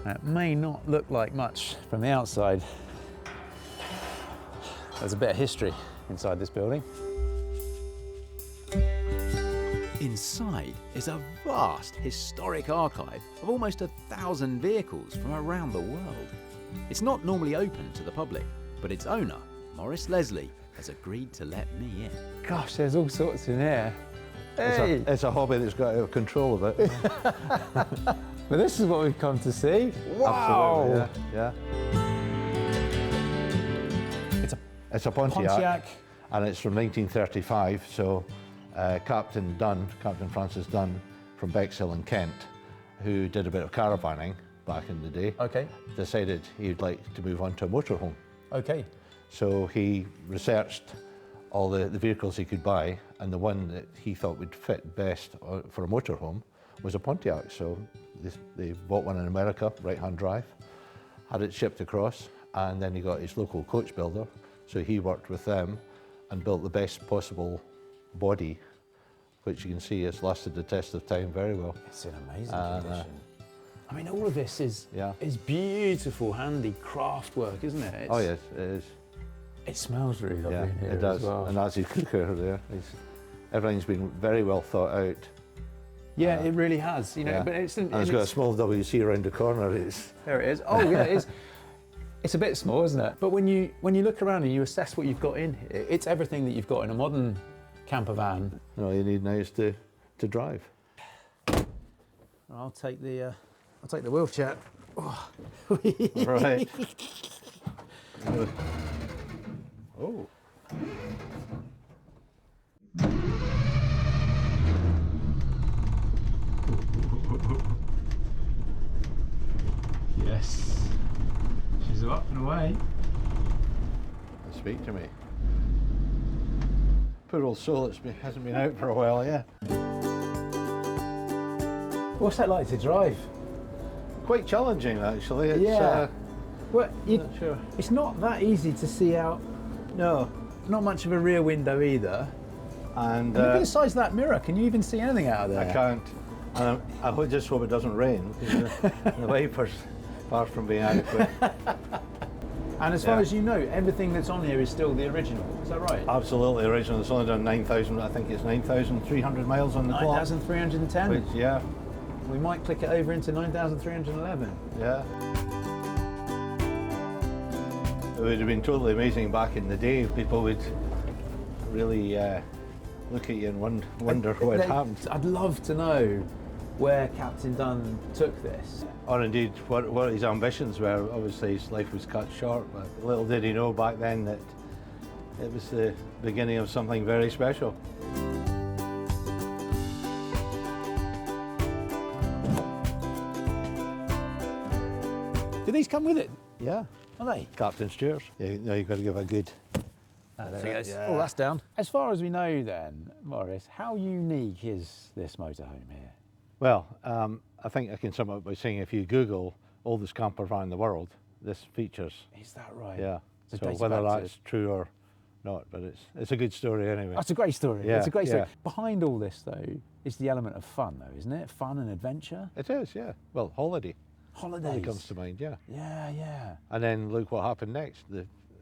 It may not look like much from the outside. There's a bit of history inside this building. Inside is a vast historic archive of almost 1,000 vehicles from around the world. It's not normally open to the public, but its owner, Maurice Leslie, has agreed to let me in. Gosh, there's all sorts in here. Hey! It's a hobby that's got out of control of it. Well, this is what we've come to see. Wow! Absolutely, yeah. It's a Pontiac, and it's from 1935, so Captain Francis Dunn from Bexhill in Kent, who did a bit of caravanning back in the day, decided he'd like to move on to a motorhome. Okay. So he researched all the vehicles he could buy, and the one that he thought would fit best for a motorhome was a Pontiac. So they bought one in America, right-hand drive, had it shipped across, and then he got his local coach builder. So he worked with them and built the best possible body, which you can see has lasted the test of time very well. It's in amazing condition. I mean, all of this is beautiful, handy craft work, isn't it? Oh yes, it is. It smells really lovely in here it does. as well. And that's his cooker there. Everything's been very well thought out. Yeah, it really has. You know, but it's got a small WC around the corner. There it is. Oh yeah, it is. It's a bit small, isn't it? But when you look around and you assess what you've got in here, it's everything that you've got in a modern camper van. All you need now is to drive. I'll take the wheelchair. Oh. Right. Oh. Yes. She's up and away. Speak to me. Poor old soul hasn't been out for a while, yeah. What's that like to drive? Quite challenging, actually. It's, well, not sure. It's not that easy to see out. No. Not much of a rear window either. And look at the size of that mirror. Can you even see anything out of there? I can't. And I just hope it doesn't rain, because the wipers far from being adequate. And as far as you know, everything that's on here is still the original. Is that right? Absolutely original. It's only done 9,000. I think it's 9,300 miles on the clock. 9,310. Which, yeah. We might click it over into 9,311. Yeah. It would have been totally amazing back in the day. People would really look at you and wonder what had happened. I'd love to know where Captain Dunn took this. Or indeed what his ambitions were. Obviously his life was cut short, but little did he know back then that it was the beginning of something very special. Do these come with it? Yeah. Are they? Captain's chairs. Yeah, no, you've got to give a good... Oh, that's down. As far as we know then, Maurice, how unique is this motorhome here? Well, I think I can sum up by saying if you Google oldest camper van in the world, this features. Is that right? Yeah. So whether that's true or not, but it's a good story anyway. That's a great story. Yeah, it's a great story. yeah. Behind all this though is the element of fun though, isn't it? Fun and adventure. It is, yeah. Well, holiday. Holidays. Holiday comes to mind, yeah. Yeah, yeah. And then look what happened next.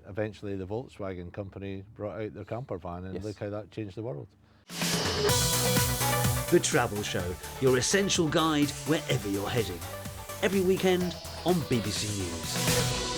Eventually the Volkswagen company brought out their camper van, and look how that changed the world. The Travel Show, your essential guide wherever you're heading. Every weekend on BBC News.